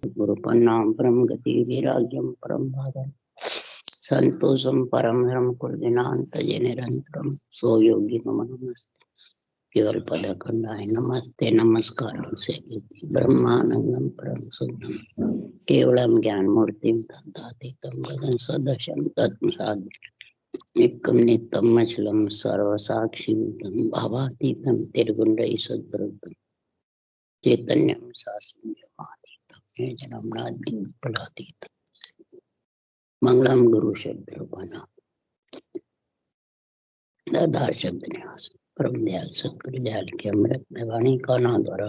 गुरुपन्नाम परम गति वैराग्यम परम भागम संतोषम परम धर्म कुलदिनांत निरंतरम सो योगी नमो नमस्ते केवल पद खंडाय नमस्ते नमस्कार से ब्रह्मानंदम परम शुद्धम केवलम ज्ञान मूर्तिम तदातीतम गगन सदृशम तत्म एकम नित्यम अचलम सर्वसाक्षिभूतम भावातीतम त्रिगुण्डै सद्गुरुतम चैतन्यम शास्त्रम जन्मनाथ बिंदु फलातीत मंगलम गुरु शब्द रूपाना दाधार शब्द न्यास परम दयाल सतगुरु दयाल के अमृत में वाणी का नाम द्वारा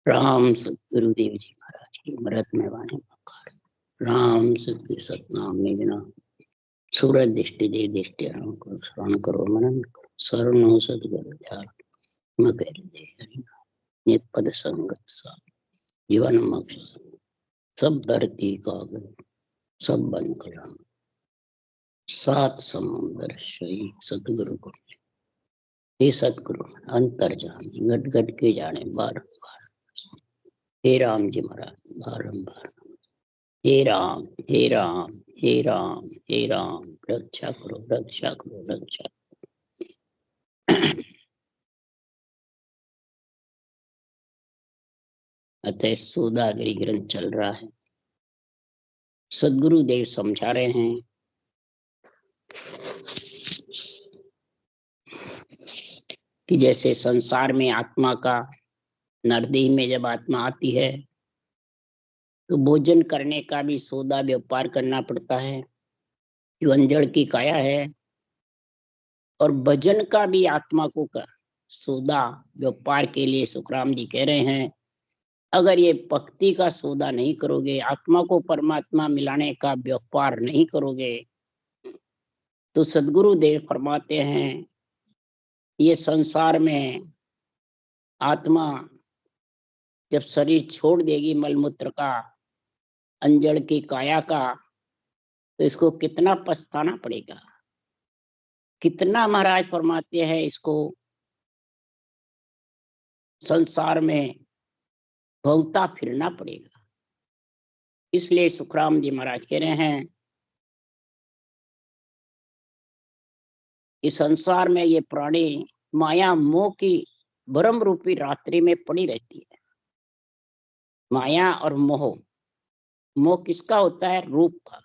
राम सतगुरुदेव जी महाराज की अमृत में वाणी राम सत्य सतनाम में बिना सूरज दृष्टि दे दृष्टि को श्रवण करो मनन करो शरणो सतगुरु दयाल मकर दे नित पद संगत सा जीवन मोक्ष सब धरती कागज सब बन कलम सात समुंदर शही सतगुरु को हे सतगुरु अंतर जाने गट गट के जाने बार बार हे राम जी महाराज बारंबार हे राम हे राम हे राम हे राम रक्षा करो रक्षा करो रक्षा। अतः सूदागिरी ग्रंथ चल रहा है। सदगुरु देव समझा रहे हैं कि जैसे संसार में आत्मा का नरदेह में जब आत्मा आती है तो भोजन करने का भी सौदा व्यापार करना पड़ता है, जो अंजड़ की काया है, और भजन का भी आत्मा को सौदा व्यापार के लिए सुखराम जी कह रहे हैं, अगर ये भक्ति का सौदा नहीं करोगे, आत्मा को परमात्मा मिलाने का व्यापार नहीं करोगे, तो सदगुरु देव फरमाते हैं ये संसार में आत्मा जब शरीर छोड़ देगी मलमूत्र का, अंजड़ की काया का, तो इसको कितना पछताना पड़ेगा, कितना महाराज फरमाते हैं इसको संसार में भौंकता फिरना पड़ेगा। इसलिए सुखराम जी महाराज कह रहे हैं इस संसार में ये प्राणी माया मोह की भ्रम रूपी रात्रि में पड़ी रहती है। माया और मोह, मोह किसका होता है? रूप का,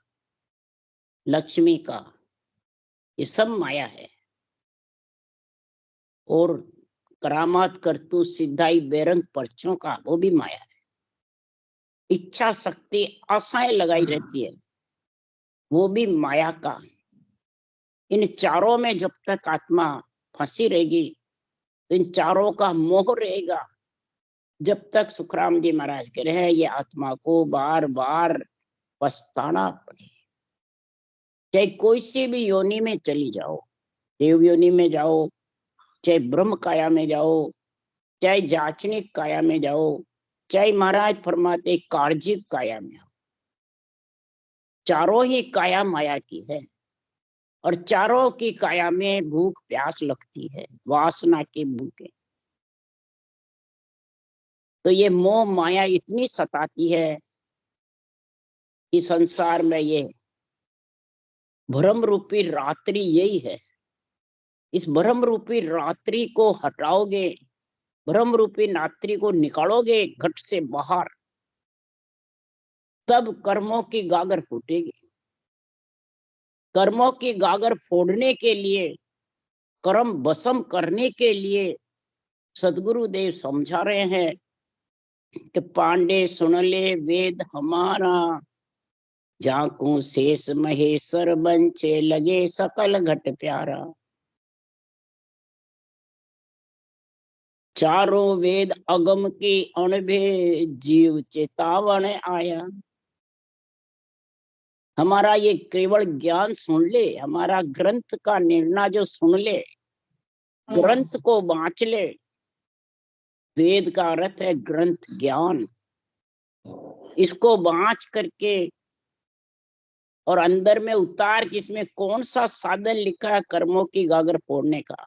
लक्ष्मी का, ये सब माया है। और करामात करतू सिद्धाई बेरंग पर्चों का, वो भी माया है। इच्छा शक्ति आशाएं लगाई रहती है, वो भी माया का। इन चारों में जब तक आत्मा फंसी रहेगी तो इन चारों का मोह रहेगा। जब तक सुखराम जी महाराज कह रहे हैं ये आत्मा को बार बार पछताना पड़े, चाहे कोई सी भी योनि में चली जाओ, देव योनि में जाओ, चाहे ब्रह्म काया में जाओ, चाहे जाचनिक काया में जाओ, चाहे महाराज फरमाते कार्जिक काया में हो, चारों ही काया माया की है। और चारों की काया में भूख प्यास लगती है, वासना की भूखे। तो ये मोह माया इतनी सताती है कि संसार में ये भ्रम रूपी रात्रि यही है। इस भ्रम रूपी रात्रि को हटाओगे, भ्रम रूपी रात्रि को निकालोगे घट से बाहर, तब कर्मों की गागर फूटेगी। कर्मों की गागर फोड़ने के लिए, कर्म भस्म करने के लिए सदगुरु देव समझा रहे हैं कि पांडे सुन ले वेद हमारा, झांकू शेष महेश्वर बंचे लगे सकल घट प्यारा। चारों वेद अगम की अणभे जीव चेतावन आया। हमारा ये केवल ज्ञान सुन ले, हमारा ग्रंथ का निर्णय जो सुन ले, ग्रंथ को बांच ले। वेद का अर्थ है ग्रंथ, ज्ञान। इसको बांच करके और अंदर में उतार कि इसमें कौन सा साधन लिखा है कर्मों की गागर फोड़ने का।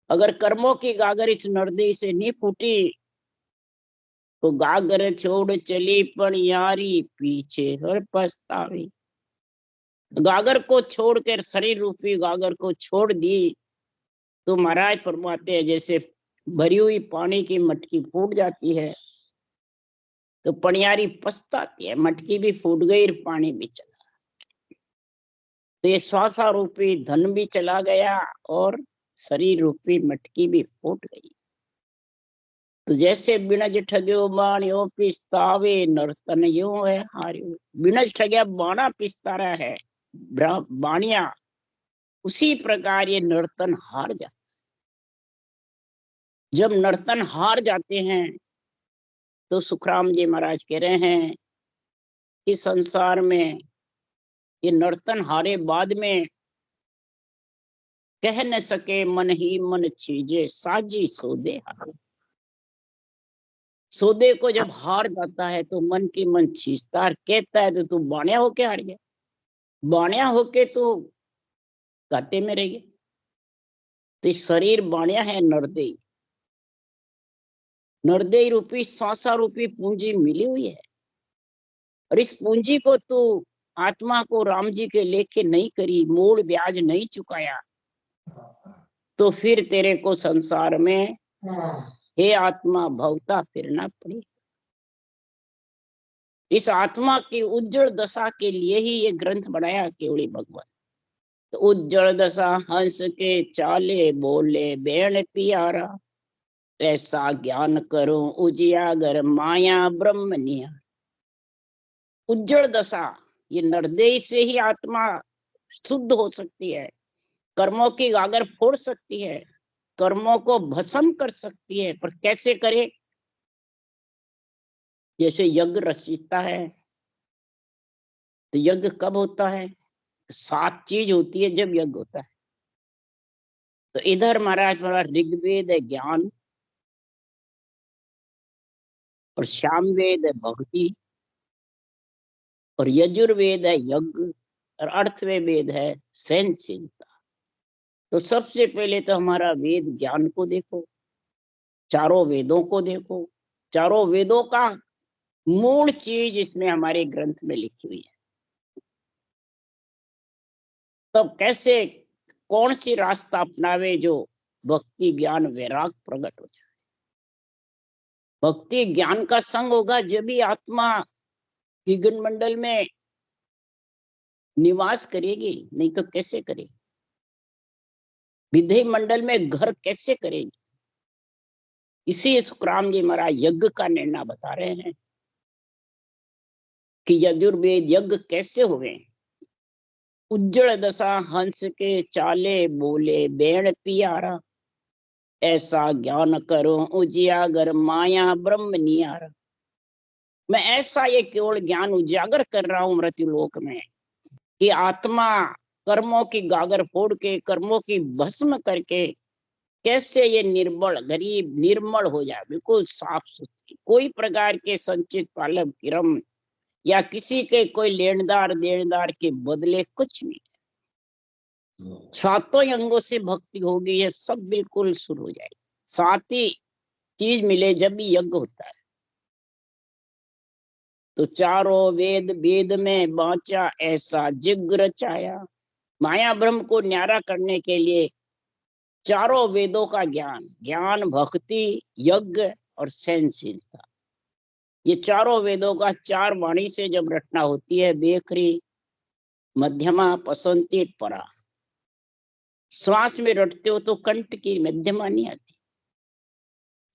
अगर कर्मों की गागर इस नरदेह से नहीं फूटी तो गागर छोड़ चली पनियारी, पीछे हर पछतावी। गागर को छोड़कर, शरीर रूपी गागर को छोड़ दी, तो महाराज फरमाते हैं जैसे भरी हुई पानी की मटकी फूट जाती है तो पनियारी पछताती है, मटकी भी फूट गई और पानी भी चला। तो ये श्वासा रूपी धन भी चला गया और शरीर रूपी मटकी भी फूट गई। तो जैसे बिनज ठग्यो बाणियो पिस्तावे, नर्तन यूं है हारियो। बिनज ठग्या बाणा पिसता रहा है बाणिया, उसी प्रकार ये नर्तन हार जाता। जब नर्तन हार जाते हैं तो सुखराम जी महाराज कह रहे हैं कि संसार में ये नर्तन हारे बाद में कह न सके मन ही मन चीजे, साजी सौदे हार। सौदे को जब हार जाता है तो मन की मन खींचता है, कहता है तो तू बाणिया होके हार गया, बाणिया होके तो घाटे में रह गया। तो शरीर बाणिया है, नरदेई, नरदेई रूपी श्वासा रूपी पूंजी मिली हुई है। और इस पूंजी को तू आत्मा को राम जी के लेके नहीं करी, मूल ब्याज नहीं चुकाया, तो फिर तेरे को संसार में हे आत्मा भवता फिरना पड़े। इस आत्मा की उज्जवल दशा के लिए ही ये ग्रंथ बनाया केवड़ी भगवान। तो उज्जवल दशा हंस के चाले, बोले बेण पियारा, ऐसा ज्ञान करूं उजियागर माया ब्रह्म निहार। उज्जवल दशा, ये नरदेह से ही आत्मा शुद्ध हो सकती है, कर्मों की गागर फोड़ सकती है, कर्मों को भस्म कर सकती है। पर कैसे करे? जैसे यज्ञ रचिता है, तो यज्ञ कब होता है? 7 चीज होती है जब यज्ञ होता है। तो इधर महाराज बड़ा ऋग्वेद है ज्ञान, और सामवेद है भक्ति, और यजुर्वेद है यज्ञ, और अर्थवेद है सहनशीलता। तो सबसे पहले तो हमारा वेद ज्ञान को देखो, चारों वेदों को देखो। चारों वेदों का मूल चीज इसमें हमारे ग्रंथ में लिखी हुई है। तब कैसे, कौन सी रास्ता अपनावे जो भक्ति ज्ञान वैराग प्रकट हो जाए। भक्ति ज्ञान का संग होगा जब भी आत्मा गगन मंडल में निवास करेगी, नहीं तो कैसे करेगी? विधि मंडल में घर कैसे करेगी? इसी सुखराम जी महाराज यज्ञ का निर्णय बता रहे हैं कि यजुर्वेद यज्ञ कैसे हुए। उज्जवल दशा हंस के चाले, बोले बेण पियारा, ऐसा ज्ञान करो उजियागर माया ब्रह्म नियारा। मैं ऐसा ये केवल ज्ञान उजागर कर रहा हूं मृत्युलोक में कि आत्मा कर्मों की गागर फोड़ के, कर्मों की भस्म करके कैसे ये निर्बल गरीब निर्मल हो जाए, बिल्कुल साफ सुथरी, कोई प्रकार के संचित पालक क्रम या किसी के कोई लेनदार देनदार के बदले कुछ नहीं। सातों अंगों से भक्ति होगी, ये सब बिल्कुल शुरू हो जाएगी। 7 ही चीज मिले जब भी यज्ञ होता है। तो चारों वेद वेद में बांचा, ऐसा जिग्र रचाया। माया ब्रह्म को न्यारा करने के लिए चारों वेदों का ज्ञान, ज्ञान भक्ति यज्ञ और सहनशीलता, ये चारों वेदों का 4 वाणी से जब रचना होती है, बेखरी मध्यमा पसंती परा। श्वास में रटते हो तो कंठ की मध्यमा नहीं आती,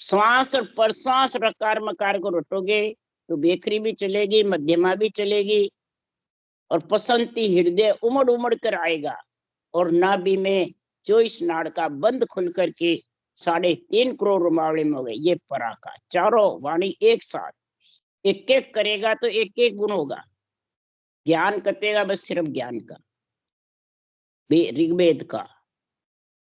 श्वास और प्रश्वास रकार मकार को रटोगे तो बेखरी भी चलेगी, मध्यमा भी चलेगी, और पसंती हृदय उमड़ उमड़ कर आएगा, और नाभि में 24 नाड़ का बंद खुल करके 3.5 करोड़ रुमावले में हो गए। ये परा का चारों वाणी एक साथ, एक एक करेगा तो एक एक गुण होगा। ज्ञान कटेगा बस सिर्फ ज्ञान का, ऋग्वेद का,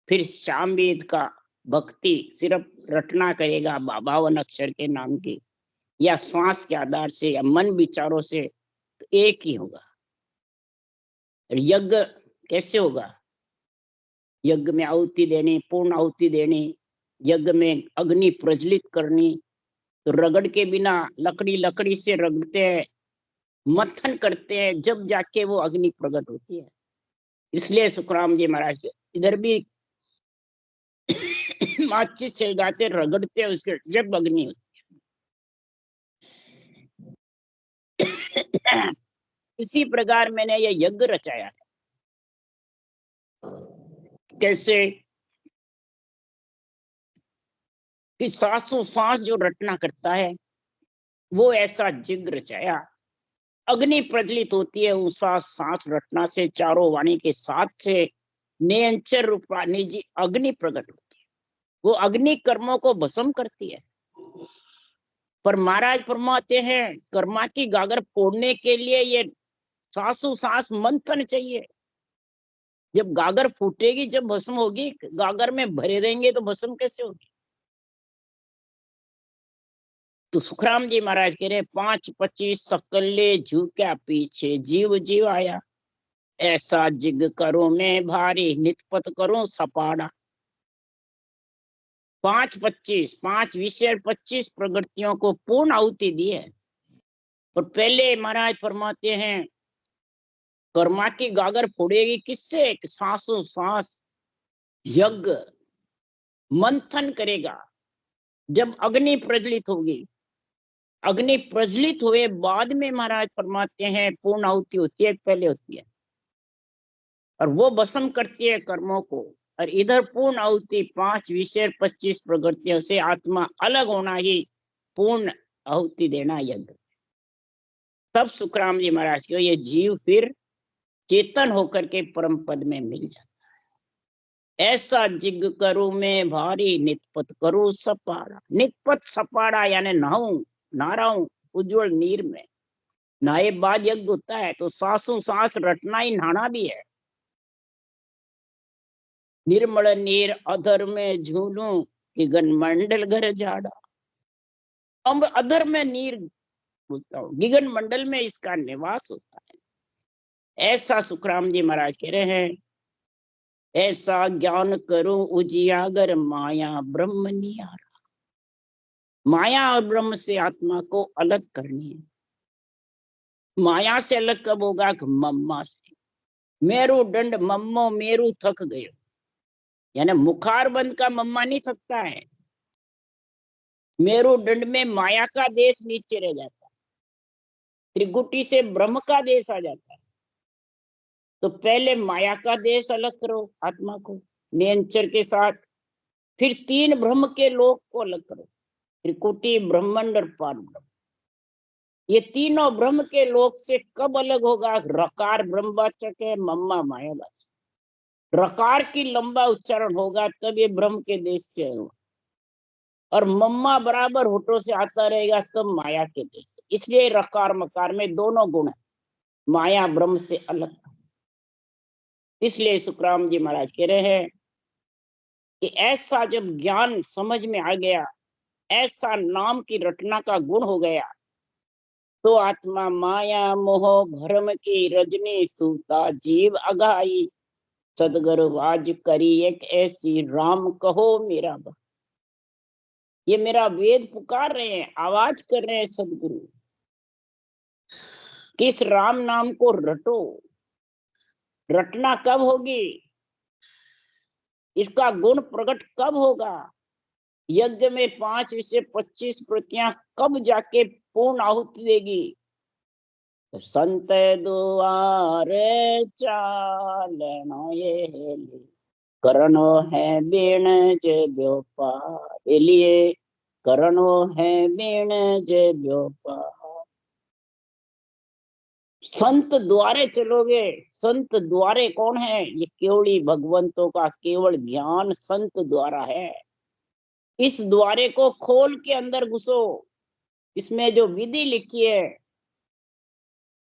फिर सामवेद का भक्ति सिर्फ रटना करेगा 52 अक्षर के नाम की, या श्वास के आधार से या मन विचारों से, तो एक ही होगा। यज्ञ कैसे होगा? यज्ञ में आहुति देनी, पूर्ण आहुति देनी, यज्ञ में अग्नि प्रज्वलित करनी, तो रगड़ के बिना लकड़ी लकड़ी से रगड़ते हैं, मंथन करते हैं, जब जाके वो अग्नि प्रकट होती है। इसलिए सुखराम जी महाराज इधर भी माचिस से गाते रगड़ते उसके जब अग्नि होती है। इसी प्रकार मैंने ये यज्ञ रचाया है। कैसे कि सांसों सांस जो रटना करता है वो ऐसा यज्ञ रचाया। अग्नि प्रज्वलित होती है उस सांस रटना से, चारों वाणी के साथ से नियंचर रूपा निजी अग्नि प्रकट होती है। वो अग्नि कर्मों को भस्म करती है। पर महाराज फरमाते हैं कर्मा की गागर फोड़ने के लिए ये सांसों सांस मंथन चाहिए। जब गागर फूटेगी, जब भस्म होगी, गागर में भरे रहेंगे तो भस्म कैसे होगी। तो सुखराम जी महाराज कह रहे 5-25 सकल्ले झुक्या पीछे, जीव जीव आया, ऐसा जिग करो मैं भारी, नितपत करो सपाड़ा। 5-25 5 विषय 25 प्रगतियों को पूर्ण आहुति दी है। और पहले महाराज फरमाते हैं कर्मा की गागर फोड़ेगी किससे? सांसों सांस यज्ञ मंथन करेगा। जब अग्नि प्रज्वलित होगी, अग्नि प्रज्वलित हुए बाद में महाराज फरमाते हैं पूर्ण आहुति होती है, पहले होती है, और वो भस्म करती है कर्मों को। और इधर पूर्ण आहुति 5 विषय 25 प्रगतियों से आत्मा अलग होना ही पूर्ण आहुति देना यज्ञ। तब सुखराम जी महाराज को ये जीव फिर चेतन होकर के परम पद में मिल जाता है। ऐसा जिग करूं मैं भारी, नितपत करूं सपाड़ा। नितपत सपाड़ा यानी नहाऊं, नहा रहा हूं उज्जवल नीर में। नहाए बाद यज्ञ होता है, तो सांसों सांस रटना ही नहाना भी है। निर्मल नीर अधर में झूलूं, गिगन मंडल घर झाड़ा। अब अधर में नीर बोलता हूँ, गिगन मंडल में इसका निवास होता है। ऐसा सुखराम जी महाराज कह रहे हैं, ऐसा ज्ञान करूं उजियागर, माया ब्रह्म नियारा। माया और ब्रह्म से आत्मा को अलग करनी है। माया से अलग कब होगा? मम्मा से। मेरू दंड मम्मो मेरू थक गयो, यानी मुखार बंद का मम्मा नहीं थकता है। मेरू दंड में माया का देश नीचे रह जाता है, त्रिगुटी से ब्रह्म का देश आ जाता है। तो पहले माया का देश अलग करो आत्मा को नियंचर के साथ, फिर 3 ब्रह्म के लोक को अलग करो, त्रिकुटी ब्रह्मांड और पार ब्रह्म। ये तीनों ब्रह्म के लोक से कब अलग होगा? रकार ब्रह्मवाचक है, मम्मा मायावाचक। रकार की लंबा उच्चारण होगा तब ये ब्रह्म के देश से होगा, और मम्मा बराबर होठों से आता रहेगा तब माया के देश से। इसलिए रकार मकार में दोनों गुण है, माया ब्रह्म से अलग। इसलिए सुखराम जी महाराज कह रहे हैं कि ऐसा जब ज्ञान समझ में आ गया, ऐसा नाम की रटना का गुण हो गया, तो आत्मा माया मोह भरम की रजनी सूता, जीव अगाई सदगुरु वाज करी एक ऐसी, राम कहो मेरा भक्त। ये मेरा वेद पुकार रहे हैं, आवाज कर रहे हैं सदगुरु, किस राम नाम को रटो। रटना कब होगी? इसका गुण प्रकट कब होगा? यज्ञ में 5 विषय 25 प्रतियां कब जाके पूर्ण आहुति देगी? संत दुआरे चालना ये करणो है बीण जे व्योपार, लिए करणो है बीण जे व्योपार। संत द्वारे चलोगे। संत द्वारे कौन है? ये केवली भगवंतों का केवल ज्ञान संत द्वारा है। इस द्वारे को खोल के अंदर घुसो। इसमें जो विधि लिखी है,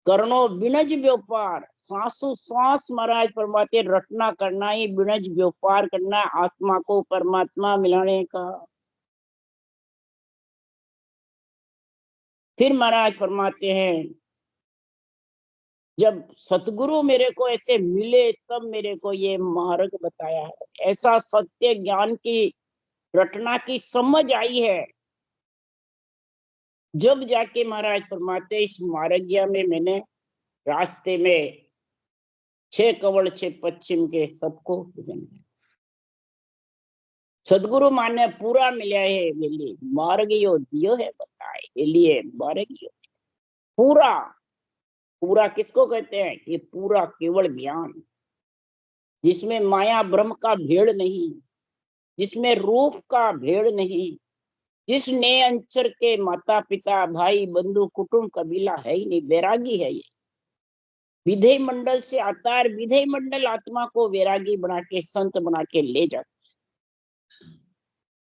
करणो बिनज व्यापार, सांसों सांस महाराज परमात्मा रटना करना ही बिनज व्यापार करना, आत्मा को परमात्मा मिलाने का। फिर महाराज फरमाते हैं जब सतगुरु मेरे को ऐसे मिले तब मेरे को ये मार्ग बताया है। ऐसा सत्य ज्ञान की रटना की समझ आई है जब जाके महाराज फरमाते इस मार्गिया में मैंने रास्ते में 6 कवड़ 6 पश्चिम के सबको पूजन किया। सदगुरु माने पूरा मिला है वेली मार्गियो दियो है बताए लिए मार्गियो पूरा। पूरा किसको कहते हैं? ये पूरा केवल ज्ञान, जिसमें माया ब्रह्म का भेड़ नहीं, जिसमें रूप का भेड़ नहीं, जिसने अंचर के माता पिता भाई बंधु कुटुंब कबीला है ही नहीं, वैरागी है ये। विधेय मंडल से आता है, विधेय मंडल आत्मा को वैरागी बना के संत बना के ले जाता।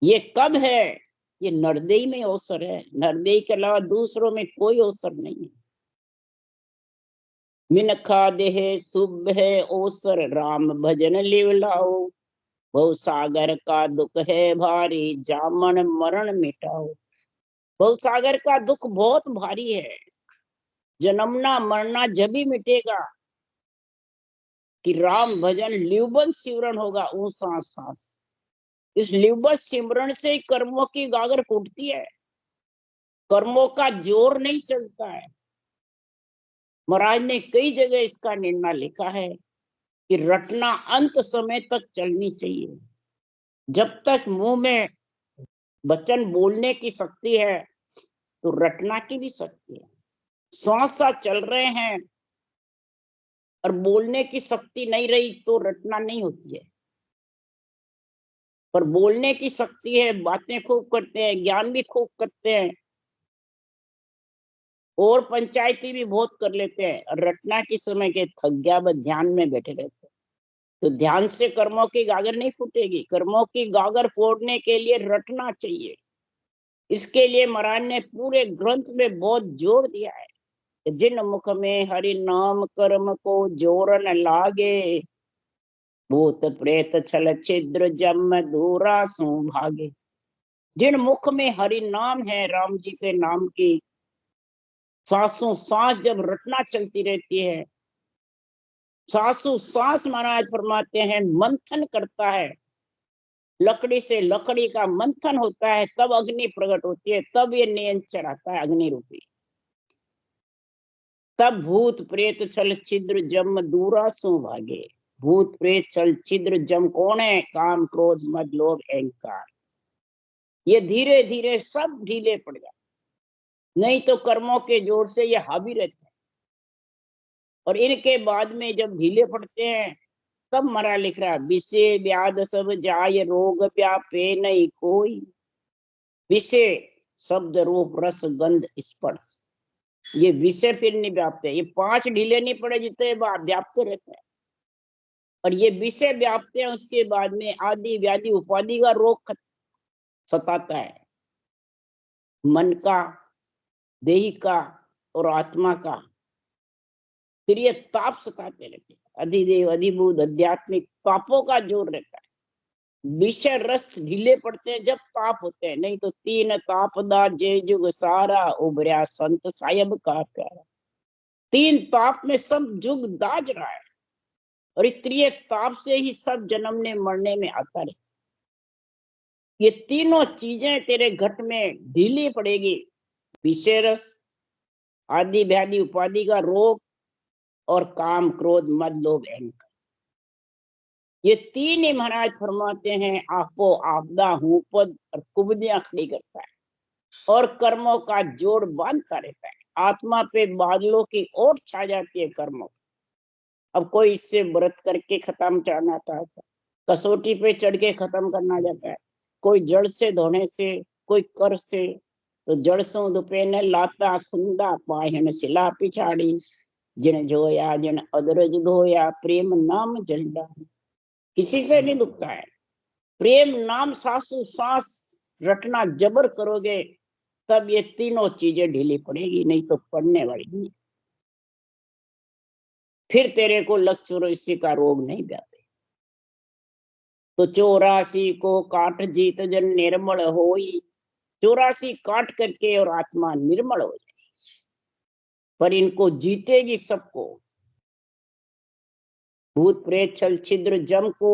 ये कब है? ये नरदेई में अवसर है, नरदेई के अलावा दूसरों में कोई अवसर नहीं है। मिनखा देह शुभ है अवसर राम भजन लिवलाओ, बहु सागर का दुख है भारी जामन मरण मिटाओ। बहु सागर का दुख बहुत भारी है, जन्मना मरना जब ही मिटेगा कि राम भजन लिवबन सिमरन होगा सांस सांस। इस लिवबन सिमरन से कर्मों की गागर फूटती है, कर्मों का जोर नहीं चलता है। महाराज ने कई जगह इसका निर्णय लिखा है कि रटना अंत समय तक चलनी चाहिए। जब तक मुंह में वचन बोलने की शक्ति है तो रटना की भी शक्ति है। श्वास चल रहे हैं और बोलने की शक्ति नहीं रही तो रटना नहीं होती है। पर बोलने की शक्ति है, बातें खूब करते हैं, ज्ञान भी खूब करते हैं और पंचायती भी बहुत कर लेते हैं, और रटना की समय के थक गया बस ध्यान में बैठे रहते हैं। तो ध्यान से कर्मों की गागर नहीं फूटेगी। कर्मों की गागर फोड़ने के लिए रटना चाहिए। इसके लिए महाराज ने पूरे ग्रंथ में बहुत जोर दिया है। जिन मुख में हरि नाम कर्म को जोरन लागे, भूत प्रेत छल छिद्र जम दूरा सु भागे। जिन मुख में हरि नाम है, राम जी के नाम की सांसों सांस जब रटना चलती रहती है, सांसों सांस महाराज फरमाते हैं मंथन करता है, लकड़ी से लकड़ी का मंथन होता है, तब अग्नि प्रकट होती है, तब ये नियंत्रण आता है अग्नि रूपी। तब भूत प्रेत छल छिद्र जम दूरा सु भागे। भूत प्रेत छल छिद्र जम कौन है? काम क्रोध मद लोभ अहंकार। ये धीरे धीरे सब ढीले पड़ जाते, नहीं तो कर्मों के जोर से ये हावी रहते हैं। और इनके बाद में जब ढीले पड़ते हैं तब मरा लिख रहा विषय व्याध सब जाय रोग व्यापे नहीं कोई। विषय शब्द रूप रस गंध स्पर्श, ये विषय फिर नहीं व्यापते। ये 5 ढीले नहीं पड़े जितने व्याप्त रहते हैं, और ये विषय व्याप्ते हैं। उसके बाद में आदि व्याधि उपाधि का रोग सताता है, मन का, देही का और आत्मा का। फिर ये ताप सताते रहते हैं, अधिदेव अधिभूत आध्यात्मिक तापों का जोर रहता है। विषय रस ढीले पड़ते हैं जब ताप होते हैं, नहीं तो 3 तापदा जय जुग सारा उभरा संत साहिब का प्यारा। 3 ताप में सब जुग दाज रहा है, और इतने ताप से ही सब जन्मने मरने में आता रहे। ये तीनों चीजें तेरे घट में ढीली पड़ेगी, विषय रस, आदि व्याधि उपाधि का रोग और काम क्रोध मद लोभ अहंकार। ये 3 ही महाराज फरमाते हैं आपो आपदा हूं पद और कुबदियां खड़ी करता है और कर्मों का जोड़ बांधता रहता है। आत्मा पे बादलों की ओट छा जाती है कर्मों। अब कोई इससे व्रत करके खत्म करना चाहता है, कसौटी पे चढ़ के खत्म करना चाहता है, कोई जड़ से धोने से, कोई कर से। तो जड़ सो दुपेन लाता खुंदा पाहन सिला पिछाड़ी, जिन जोया जिन अदरज धोया प्रेम नाम झंडा। किसी से नहीं दुखता है, प्रेम नाम सासू सांस रटना जबर करोगे तब ये तीनों चीजें ढीली पड़ेगी, नहीं तो पड़ने वाली नहीं। फिर तेरे को लक्ष्य का रोग नहीं व्यापे। तो 84 को काट जीत जन निर्मल होई। 84 काट करके और आत्मा निर्मल हो जाए, पर इनको जीतेगी सबको, भूत प्रेत छल छिद्र जम को,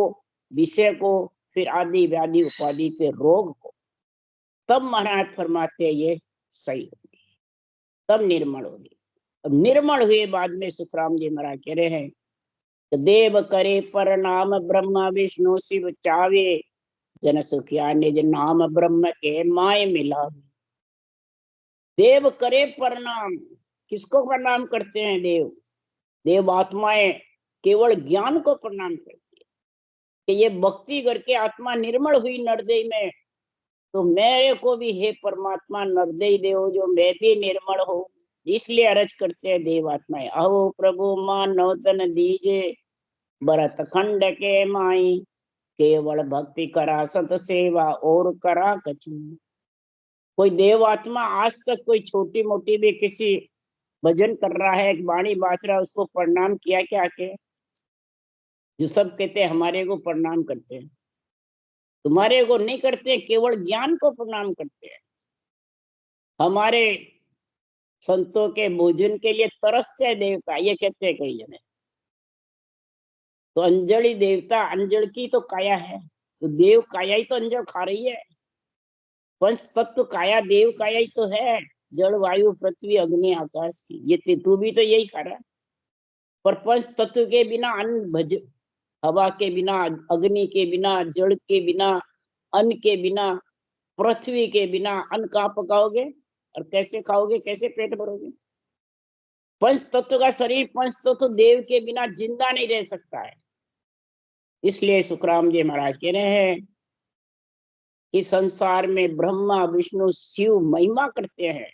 विषय को, फिर आदि व्याधि उपाधि के रोग को। तब महाराज फरमाते ये सही होगी। तब निर्मल होगी। अब निर्मल हुए बाद में सुखराम जी महाराज कह रहे हैं, देव करे प्रणाम ब्रह्मा विष्णु शिव चावे, जन सुखिया निज नाम ब्रह्म के माय मिला। देव करे प्रणाम, किसको प्रणाम करते हैं? देव, देव आत्माएं केवल ज्ञान को प्रणाम करती है कि ये भक्ति करके आत्मा निर्मल हुई नरदेय में, तो मेरे को भी हे परमात्मा नरदेय देव जो मैं भी निर्मल हो, इसलिए अर्ज करते हैं देव आत्माएं, अहो प्रभु मानव तन दीजे, भरत खंड के माई, केवल भक्ति करा सत सेवा और करा कछु। कोई देव आत्मा आज तक कोई छोटी मोटी भी किसी भजन कर रहा है, एक वाणी बाच रहा है, उसको प्रणाम किया क्या के? जो सब कहते हैं हमारे को प्रणाम करते हैं, तुम्हारे को नहीं करते, केवल ज्ञान को प्रणाम करते हैं। हमारे संतों के भोजन के लिए तरसते हैं देवता, ये कहते हैं कई जने। तो अंजलि देवता, अंजल की तो काया है, तो देव काया ही तो अंजल खा रही है। पंच तत्व काया देव काया ही तो है, जल वायु पृथ्वी अग्नि आकाश की, ये तू भी तो यही खा रहा है। पर पंच तत्व के बिना अन्न भज, हवा के बिना, अग्नि के बिना, जल के बिना, अन्न के बिना, पृथ्वी के बिना अन्न कहाँ पकाओगे और कैसे खाओगे, कैसे पेट भरोगे? पंच तत्व का शरीर, पंच तत्व देव के बिना जिंदा नहीं रह सकता है। इसलिए सुखराम जी महाराज कह रहे हैं कि संसार में ब्रह्मा विष्णु शिव महिमा करते हैं,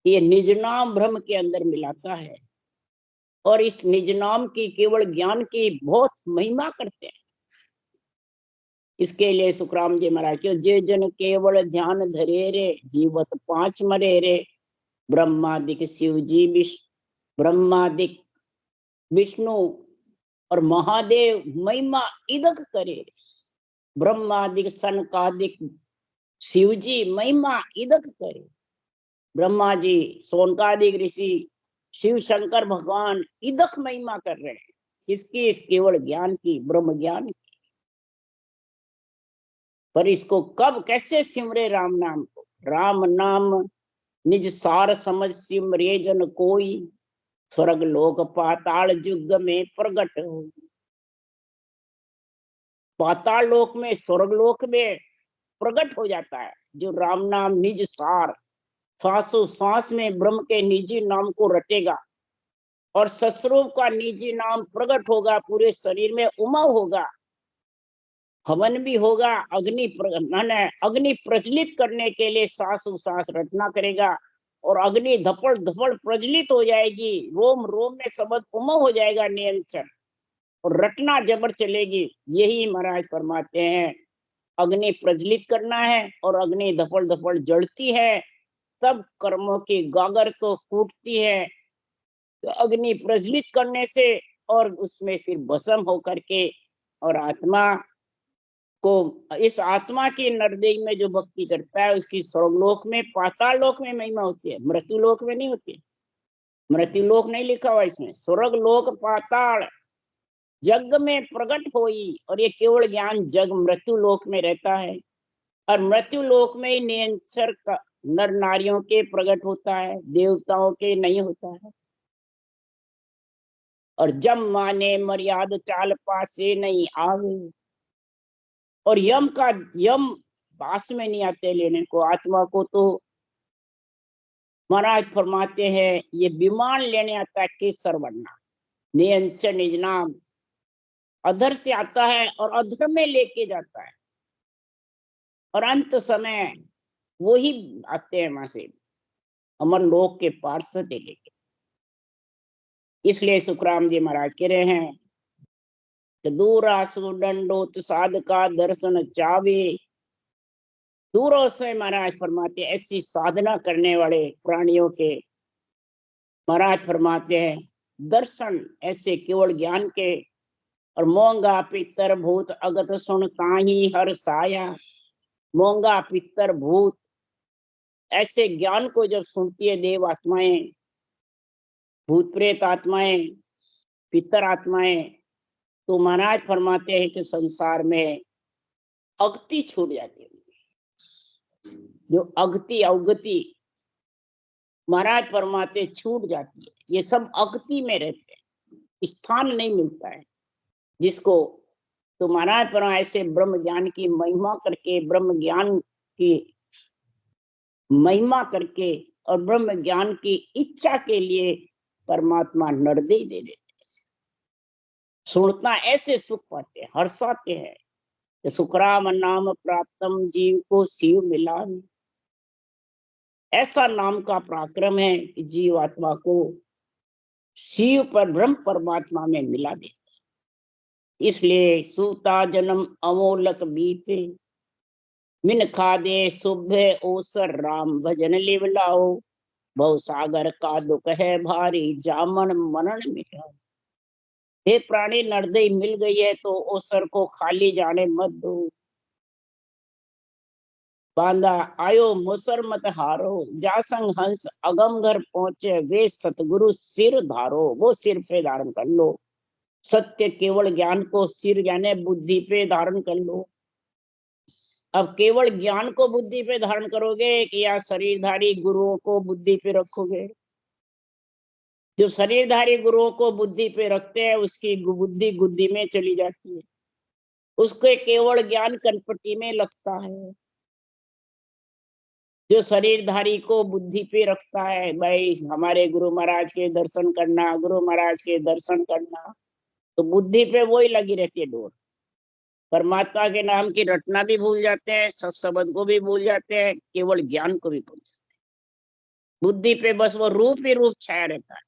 ये निज नाम ब्रह्म के अंदर मिलाता है, और इस निज नाम की केवल ज्ञान की बहुत महिमा करते हैं। इसके लिए सुखराम जी महाराज के, जे जन केवल ध्यान धरे रे, जीवत पांच मरे रे, ब्रह्मादिक शिव जी ब्रह्मादिक विष्णु और महादेव महिमा इदक करे, ब्रह्मादिक सनकादिक शिव जी महिमा इदक करे। ब्रह्मा जी, सोनकादिक ऋषि, शिव शंकर भगवान इदक महिमा कर रहे हैं, किसकी? इस केवल ज्ञान की, ब्रह्म ज्ञान की। पर इसको कब कैसे सिमरे राम नाम को? राम नाम निज सार समझ सिमरे जन कोई, स्वर्ग लोक पाताल युग में प्रगट हो। पाताल लोक में, स्वर्ग लोक में प्रकट हो जाता है जो राम नाम निज सार, सांसों सांस में ब्रह्म के निजी नाम को रटेगा, और सस्वरूप का निजी नाम प्रकट होगा, पूरे शरीर में उमंग होगा, हवन भी होगा, अग्नि प्रज्वलित करने के लिए सांसों सांस रटना करेगा, और अग्नि धपड़ धपड़ प्रज्वलित हो जाएगी, रोम रोम में शब्द उमंग हो जाएगा निरंतर, और रटना जबर चलेगी। यही महाराज फरमाते हैं, अग्नि प्रज्वलित करना है, और अग्नि धपड़ धपड़ जलती है, तब कर्मों की गागर तो फूटती है। तो अग्नि प्रज्वलित करने से, और उसमें फिर भस्म होकर के, और आत्मा को, इस आत्मा की नरदेह में जो भक्ति करता है, उसकी स्वर्गलोक में, पाताल लोक में महिमा होती है, मृत्यु लोक में नहीं होती। मृत्यु लोक नहीं लिखा हुआ इसमें, स्वर्ग लोक पाताल जग में प्रकट होई, और ये केवल ज्ञान जग मृत्यु लोक में रहता है, और मृत्यु लोक में ही निरंतर नर नारियों के प्रकट होता है, देवताओं के नहीं होता है। और जब माने मर्याद चाल पासे नहीं आवे, और यम पास में नहीं आते लेने को आत्मा को। तो महाराज फरमाते हैं, ये विमान लेने आता है केसर बनना, नियंचन निज नाम, अधर से आता है और अधर में लेके जाता है, और अंत समय वो ही आते हैं वहां से अमर लोक के पार्षद लेके। इसलिए सुखराम जी महाराज कह रहे हैं कि दूरा सुदंडोत साधका दर्शन चावे। दूरों से महाराज फरमाते हैं, ऐसी साधना करने वाले प्राणियों के महाराज फरमाते हैं दर्शन ऐसे केवल ज्ञान के, और मोंगा पितर भूत अगत सुन ताही हर साया। मोंगा पितर भूत ऐसे ज्ञान को जब सुनती है देव आत्माएं, भूत प्रेत आत्माएं, पितर आत्माएं, तो महाराज फरमाते हैं कि संसार में अगति छूट जाती है। जो अगति अवगति महाराज परमात्मा छूट जाती है। ये सब अगति में रहते हैं, स्थान नहीं मिलता है जिसको। तो महाराज परमात्मा ऐसे ब्रह्म ज्ञान की महिमा करके, ब्रह्म ज्ञान की महिमा करके और ब्रह्म ज्ञान की इच्छा के लिए परमात्मा नरदे दे देते, सुनता ऐसे सुख पाते, हर्षाते हैं कि सुखराम नाम प्राप्तम, जीव को शिव मिला। ऐसा नाम का पराक्रम है कि जीव आत्मा को शिव पर ब्रह्म परमात्मा में मिला देता। इसलिए सूता जन्म अमोलक बीते, मिन खादे सुबह ओसर राम भजन लिव लाओ, भव सागर का दुख है भारी, जामन मनन मिटाओ। हे प्राणी, नरदई मिल गई है तो ओसर को खाली जाने मत दो। बांधा आयो मुसर मत हारो, जासंग हंस अगम घर पहुंचे, वे सतगुरु सिर धारो। वो सिर पे धारण कर लो, सत्य केवल ज्ञान को सिर यानी बुद्धि पे धारण कर लो। अब केवल ज्ञान को बुद्धि पे धारण करोगे कि या शरीरधारी गुरुओं को बुद्धि पे रखोगे? जो शरीरधारी गुरुओं को बुद्धि पे रखते हैं उसकी बुद्धि गुद्धि में चली जाती है, उसके केवल ज्ञान कनपट्टी में लगता है। जो शरीरधारी को बुद्धि पे रखता है, भाई हमारे गुरु महाराज के दर्शन करना, गुरु महाराज के दर्शन करना, तो बुद्धि पे वही लगी रहती है डोर। परमात्मा के नाम की रटना भी भूल जाते हैं, सत्संग को भी भूल जाते हैं, केवल ज्ञान को भी भूल जाते हैं। बुद्धि पे बस वो रूप ही रूप छाया रहता है,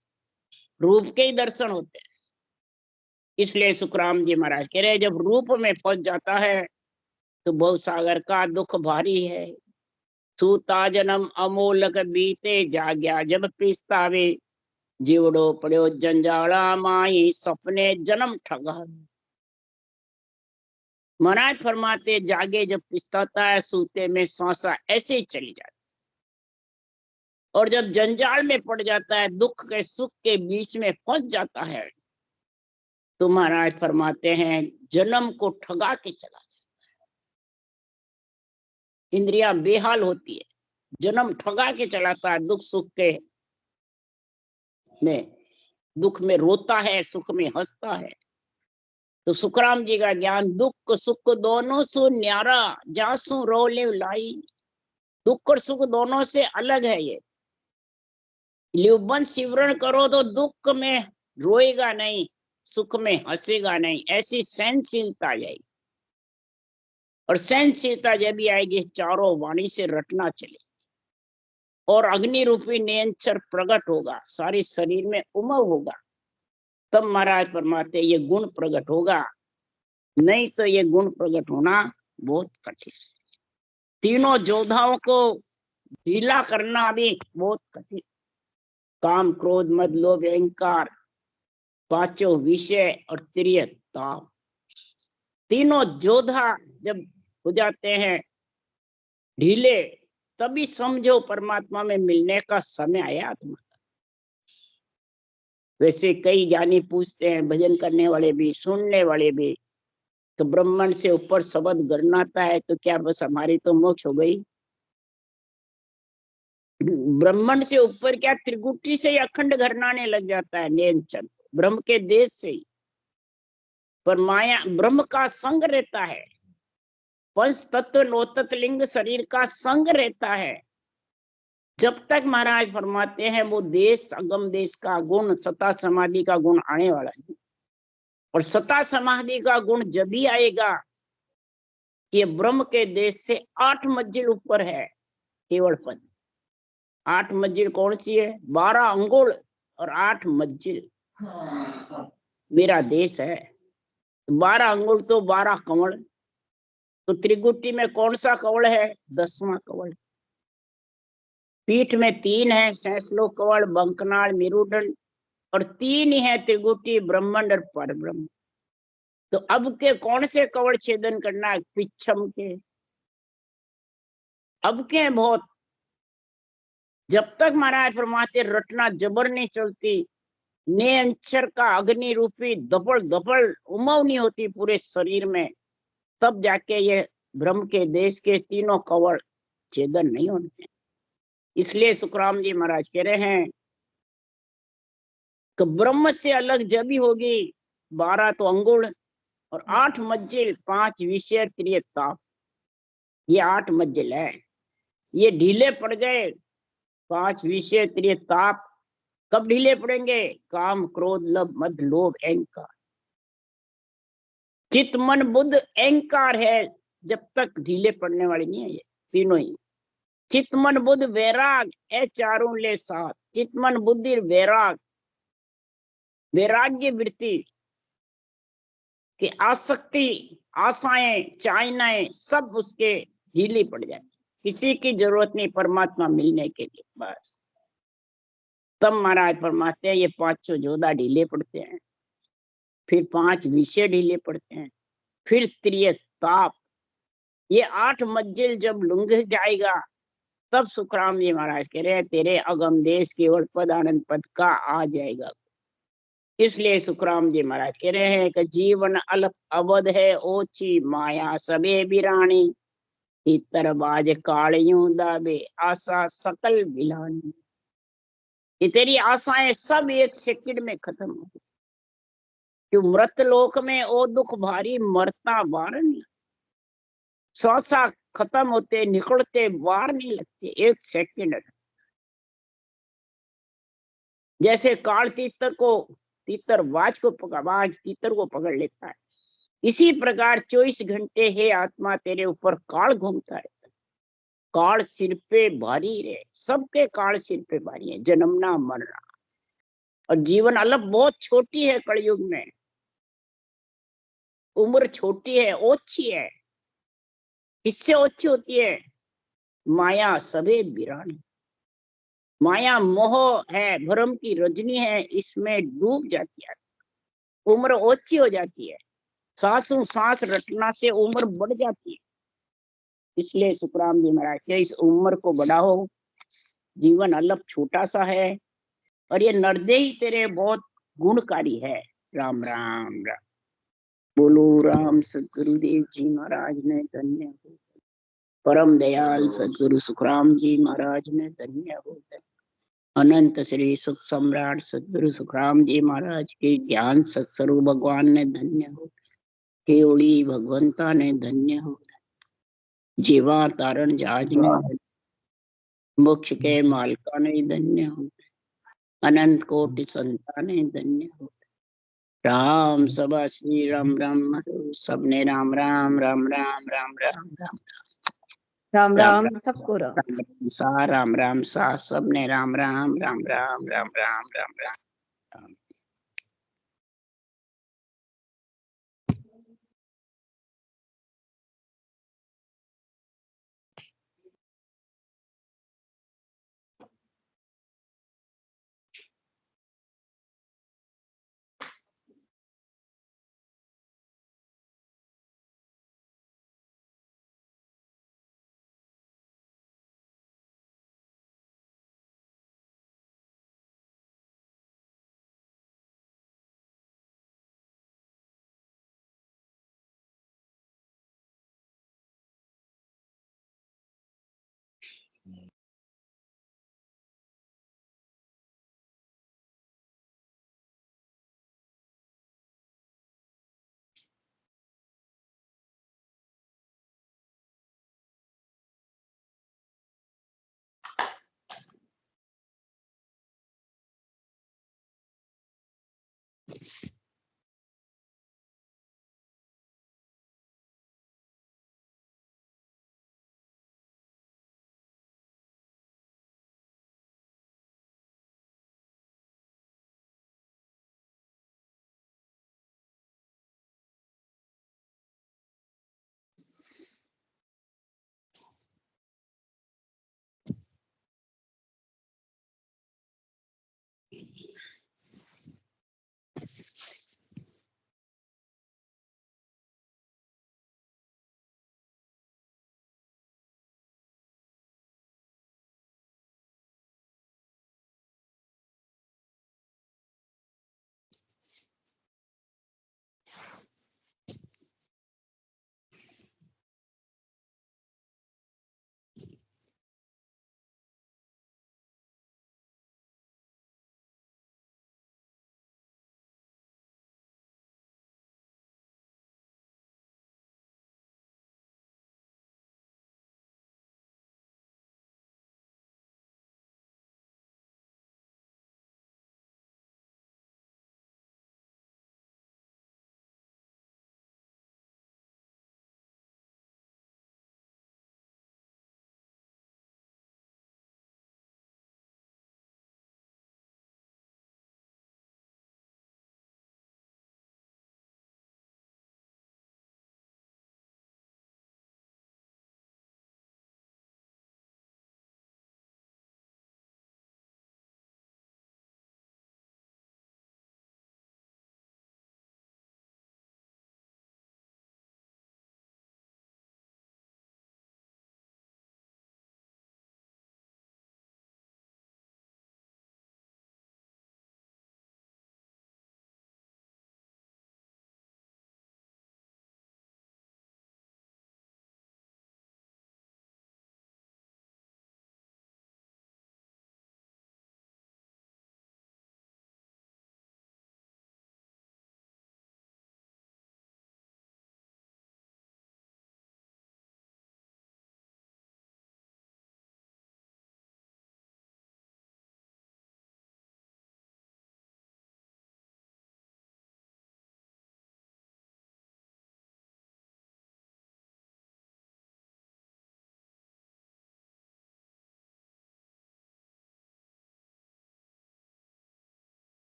रूप के ही दर्शन होते हैं। इसलिए सुखराम जी महाराज कह रहे जब रूप में फंस जाता है तो बहु सागर का दुख भारी है। सूता जन्म अमोलक बीते, जाग्या जब पिस्तावे, जीवड़ो पड़ो जंजाला माई, सपने जन्म ठगा। महाराज फरमाते जागे जब पिस्ताता है, सूते में सांसा ऐसे ही चली जाती, और जब जंजाल में पड़ जाता है, दुख के सुख के बीच में फंस जाता है, तो महाराज फरमाते हैं जन्म को ठगा के चला जाता है। इंद्रियां बेहाल होती है, जन्म ठगा के चलाता है। दुख सुख के में, दुख में रोता है, सुख में हंसता है। तो सुखराम जी का ज्ञान दुख सुख दोनों सु न्यारा, जासु रो ले लाई। दुख और सुख दोनों से अलग है ये। लिवबन सिमरण करो तो दुख में रोएगा नहीं, सुख में हंसेगा नहीं, ऐसी सहनशीलता आ जाएगी। और सहनशीलता जब भी आएगी चारों वाणी से रटना चले, और अग्नि रूपी नियंत्रण प्रकट होगा, सारे शरीर में उमंग होगा, तब महाराज परमात्मा ये गुण प्रकट होगा। नहीं तो ये गुण प्रकट होना बहुत कठिन। तीनों योद्धाओं को ढीला करना भी बहुत कठिन। काम क्रोध मद लोभ अहंकार, पांचों विषय और त्रिय ताप, तीनों योद्धा जब हो जाते हैं ढीले, तभी समझो परमात्मा में मिलने का समय आया तुम्हारा। वैसे कई ज्ञानी पूछते हैं, भजन करने वाले भी सुनने वाले भी, तो ब्रह्मांड से ऊपर शब्द गणनाता है तो क्या बस हमारी तो मोक्ष हो गई? ब्रह्मांड से ऊपर क्या त्रिगुटी से ही अखंड घरनाने लग जाता है नियंत्रण, ब्रह्म के देश से ही। पर माया ब्रह्म का संग रहता है, पंच तत्व नौतत्व लिंग शरीर का संग रहता है। जब तक महाराज फरमाते हैं वो देश अगम देश का गुण, सता समाधि का गुण आने वाला है। और सता समाधि का गुण जब भी आएगा कि ब्रह्म के देश से 8 मंजिल ऊपर है केवल पद। 8 मंजिल कौन सी है? 12 अंगुल और 8 मंजिल मेरा देश है। 12 अंगुल तो 12 कंवड़, तो त्रिगुटी में कौन सा कंवड़ है? 10वां कंवड़। पीठ में 3 है, सैसलो कंवड़, बंकनाल, मेरुदंड, और 3 ही है त्रिगुटी, ब्रह्मांड और परब्रह्म। तो अब के कौन से कंवड़ छेदन करना है? पिछम के। अब के बहुत। जब तक महाराज फरमाते रटना जबर नहीं चलती, ने अक्षर का अग्नि रूपी दबड़ दबड़ उमंग नहीं होती पूरे शरीर में, तब जाके ये ब्रह्म के देश के तीनों कंवड़ छेदन नहीं होते। इसलिए सुखराम जी महाराज कह रहे हैं कि ब्रह्म से अलग जब भी होगी 12 तो अंगुल और 8 मंजिल 5 विषय त्रिय ताप। ये 8 मंजिल है, ये ढीले पड़ गए 5 विषय त्रिय ताप। कब ढीले पड़ेंगे? काम क्रोध लभ मद लोभ अहंकार। चित्त मन बुद्ध अहंकार है, जब तक ढीले पड़ने वाली नहीं है ये तीनों ही। चित्त मन बुद्ध वैराग ए चारों ले साथ। चित्त मन बुद्धि वैराग, वैराग्य वृत्ति की आसक्ति, आशाएं, चाहनाएं सब उसके ढीली पड़ जाए। किसी की जरूरत नहीं परमात्मा मिलने के लिए, बस तब महाराज फरमाते हैं ये 500 जोधा ढीले पड़ते हैं, फिर 5 विषय ढीले पड़ते हैं, फिर त्रिय ताप। ये 8 मंजिल जब लुंघ जाएगा तब सुखराम जी महाराज कह रहे हैं तेरे अगम देश केवल पद आनंद पद का आ जाएगा। इसलिए सुखराम जी महाराज कह रहे हैं कि जीवन अल्प अवध है ओची माया सबे बिरानी। इतर बाज कालियों दाबे आशा सकल बिलानी। ये तेरी आशाएं सब एक सेकंड में खत्म हो गई। क्यों मृत लोक में ओ दुख भारी मरता बार नहीं। श्वासा खत्म होते निकलते बार नहीं लगते, एक सेकंड। जैसे काल तीतर को, तीतर बाज को पकड़, बाज तीतर को पकड़ लेता है, इसी प्रकार 24 घंटे है आत्मा तेरे ऊपर काल घूमता है। काल सिर पे भारी रहे, सबके काल सिर पे भारी है, जन्मना मरना। और जीवन अल्प बहुत छोटी है, कलयुग में उम्र छोटी है, ओछी है। किससे ओछी होती है? माया सबे बिरानी। माया मोह है, भ्रम की रजनी है, इसमें डूब जाती है, उम्र ओछी हो जाती है। सांसों सांस रटना से उम्र बढ़ जाती है। इसलिए सुखराम जी महाराज के इस उम्र को बढ़ाओ, जीवन अल्प छोटा सा है और ये नरदेही तेरे बहुत गुणकारी है। राम राम राम। बोलो राम सदगुरुदेव जी महाराज ने धन्य हो। परम दयाल सदगुरु सुखराम जी महाराज ने धन्य हो। अनंत श्री सुख सम्राट सदगुरु सुखराम जी महाराज के ज्ञान सत्स्वरूप भगवान ने धन्य हो। केवड़ी भगवंता ने धन्य हो। जीवा तारण जहाज ने, मोक्ष के मालका ने धन्य हो। अनंत कोटि संता ने धन्य हो। राम सभा श्री राम राम सबने राम राम राम राम राम राम राम राम राम राम सबको राम। सा राम राम सा सबने राम राम राम राम राम राम राम राम।